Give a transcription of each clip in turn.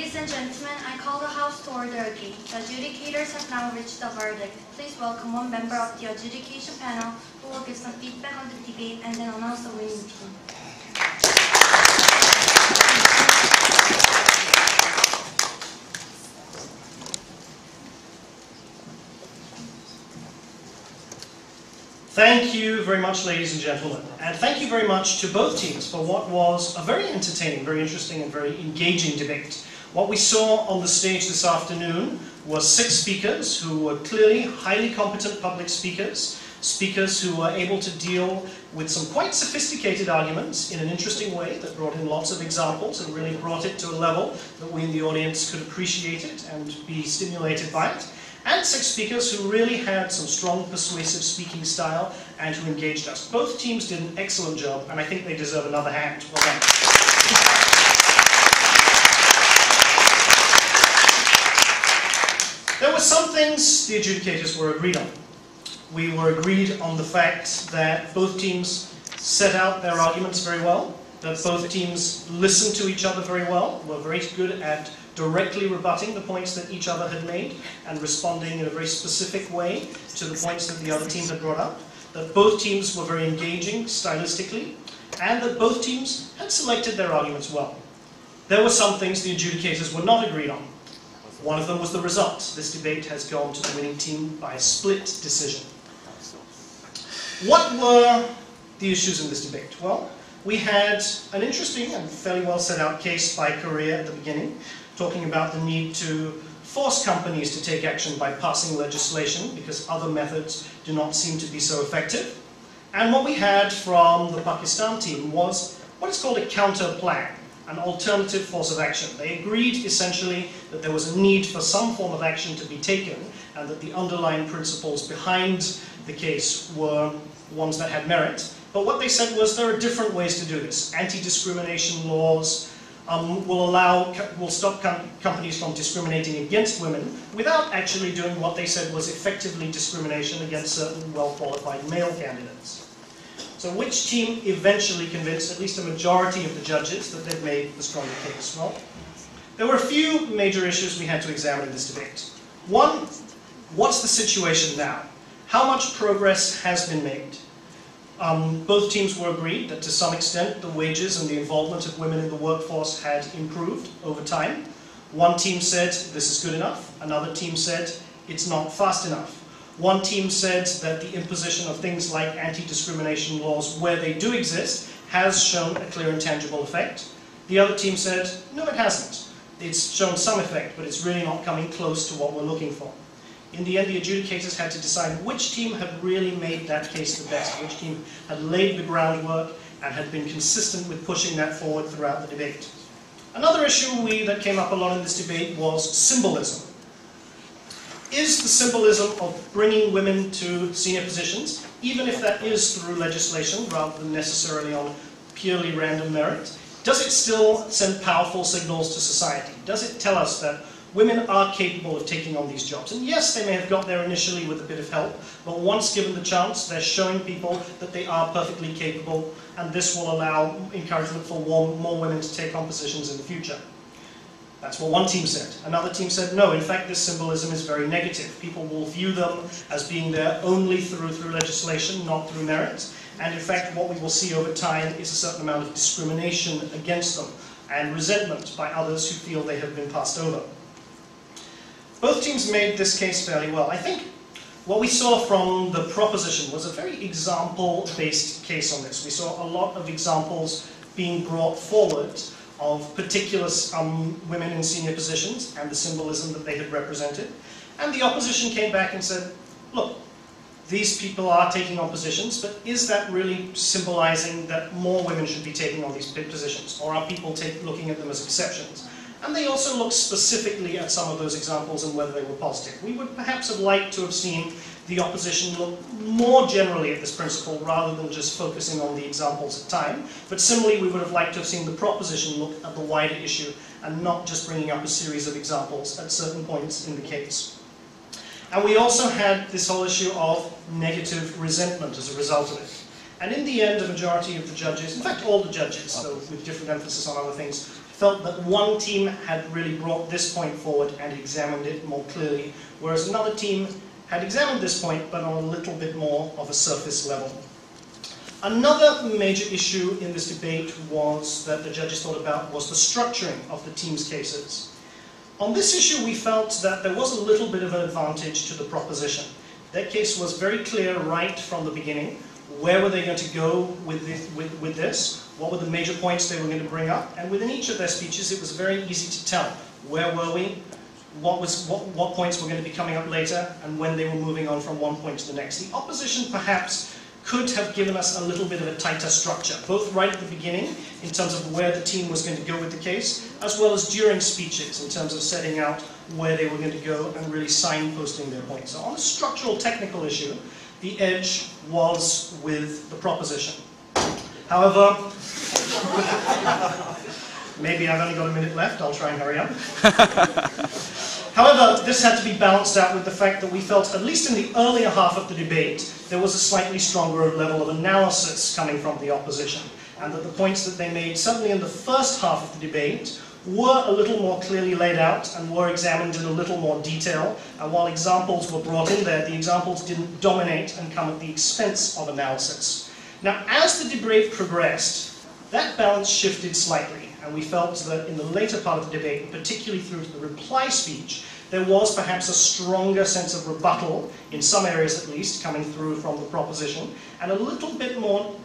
Ladies and gentlemen, I call the House to order again. The adjudicators have now reached a verdict. Please welcome one member of the adjudication panel who will give some feedback on the debate and then announce the winning team. Thank you very much, ladies and gentlemen, and thank you very much to both teams for what was a very entertaining, very interesting, and very engaging debate. What we saw on the stage this afternoon was 6 speakers who were clearly highly competent public speakers, speakers who were able to deal with some quite sophisticated arguments in an interesting way that brought in lots of examples and really brought it to a level that we in the audience could appreciate it and be stimulated by it. And 6 speakers who really had some strong persuasive speaking style and who engaged us. Both teams did an excellent job, and I think they deserve another hand. Well done. There were some things the adjudicators were agreed on. We were agreed on the fact that both teams set out their arguments very well, that both teams listened to each other very well, were very good at directly rebutting the points that each other had made and responding in a very specific way to the points that the other team had brought up, that both teams were very engaging stylistically, and that both teams had selected their arguments well. There were some things the adjudicators were not agreed on. One of them was the result. This debate has gone to the winning team by a split decision. What were the issues in this debate? Well, we had an interesting and fairly well set out case by Korea at the beginning, talking about the need to force companies to take action by passing legislation because other methods do not seem to be so effective. And what we had from the Pakistan team was what is called a counter plan, an alternative course of action. They agreed essentially that there was a need for some form of action to be taken and that the underlying principles behind the case were ones that had merit. But what they said was there are different ways to do this. Anti-discrimination laws will stop companies from discriminating against women without actually doing what they said was effectively discrimination against certain well-qualified male candidates. So which team eventually convinced at least a majority of the judges that they'd made the stronger case? Well, there were a few major issues we had to examine in this debate. One, what's the situation now? How much progress has been made? Both teams were agreed that to some extent the wages and the involvement of women in the workforce had improved over time. One team said this is good enough, another team said it's not fast enough. One team said that the imposition of things like anti-discrimination laws where they do exist has shown a clear and tangible effect. The other team said no, it hasn't. It's shown some effect, but it's really not coming close to what we're looking for. In the end, the adjudicators had to decide which team had really made that case the best, which team had laid the groundwork and had been consistent with pushing that forward throughout the debate. Another issue that came up a lot in this debate was symbolism. Is the symbolism of bringing women to senior positions, even if that is through legislation rather than necessarily on purely random merit, does it still send powerful signals to society? Does it tell us that women are capable of taking on these jobs? And yes, they may have got there initially with a bit of help, but once given the chance, they're showing people that they are perfectly capable, and this will allow encouragement for more women to take on positions in the future. That's what one team said. Another team said, no, in fact, this symbolism is very negative. People will view them as being there only through legislation, not through merit. And in fact, what we will see over time is a certain amount of discrimination against them and resentment by others who feel they have been passed over. Both teams made this case fairly well. I think what we saw from the proposition was a very example-based case on this. We saw a lot of examples being brought forward of particular women in senior positions and the symbolism that they had represented. And the opposition came back and said, look, these people are taking on positions, but is that really symbolizing that more women should be taking on these positions? Or are people looking at them as exceptions? And they also looked specifically at some of those examples and whether they were positive. We would perhaps have liked to have seen the opposition look more generally at this principle rather than just focusing on the examples at time. But similarly, we would have liked to have seen the proposition look at the wider issue and not just bringing up a series of examples at certain points in the case. And we also had this whole issue of negative resentment as a result of it. And in the end, the majority of the judges, in fact all the judges, though with different emphasis on other things, felt that one team had really brought this point forward and examined it more clearly, whereas another team had examined this point but on a little bit more of a surface level. Another major issue in this debate was that the judges thought about was the structuring of the team's cases. On this issue, we felt that there was a little bit of an advantage to the proposition. Their case was very clear right from the beginning. Where were they going to go with this? What were the major points they were going to bring up? And within each of their speeches, it was very easy to tell. Where were we? What points were going to be coming up later? And when they were moving on from one point to the next. The opposition, perhaps, could have given us a little bit of a tighter structure, both right at the beginning, in terms of where the team was going to go with the case, as well as during speeches, in terms of setting out where they were going to go and really signposting their points. So on the structural technical issue, the edge was with the proposition. However, maybe I've only got a minute left, I'll try and hurry up. However, this had to be balanced out with the fact that we felt, at least in the earlier half of the debate, there was a slightly stronger level of analysis coming from the opposition, and that the points that they made, certainly in the first half of the debate, were a little more clearly laid out and were examined in a little more detail. And while examples were brought in there, the examples didn't dominate and come at the expense of analysis. Now, as the debate progressed, that balance shifted slightly. And we felt that in the later part of the debate, particularly through to the reply speech, there was perhaps a stronger sense of rebuttal, in some areas at least, coming through from the proposition, and a little bit more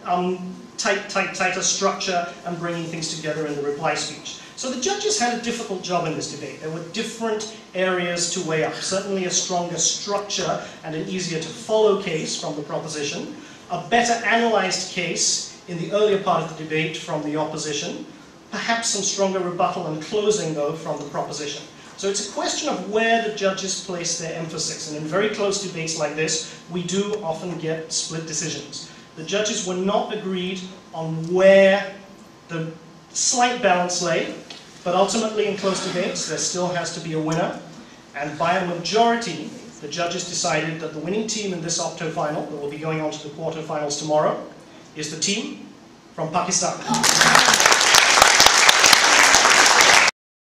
tighter structure and bringing things together in the reply speech. So the judges had a difficult job in this debate. There were different areas to weigh up. Certainly a stronger structure and an easier to follow case from the proposition, a better analyzed case in the earlier part of the debate from the opposition, perhaps some stronger rebuttal and closing, though, from the proposition. So it's a question of where the judges place their emphasis. And in very close debates like this, we do often get split decisions. The judges were not agreed on where the slight balance lay, but ultimately in close debates, there still has to be a winner. And by a majority, the judges decided that the winning team in this Octofinal, that will be going on to the quarterfinals tomorrow, is the team from Pakistan.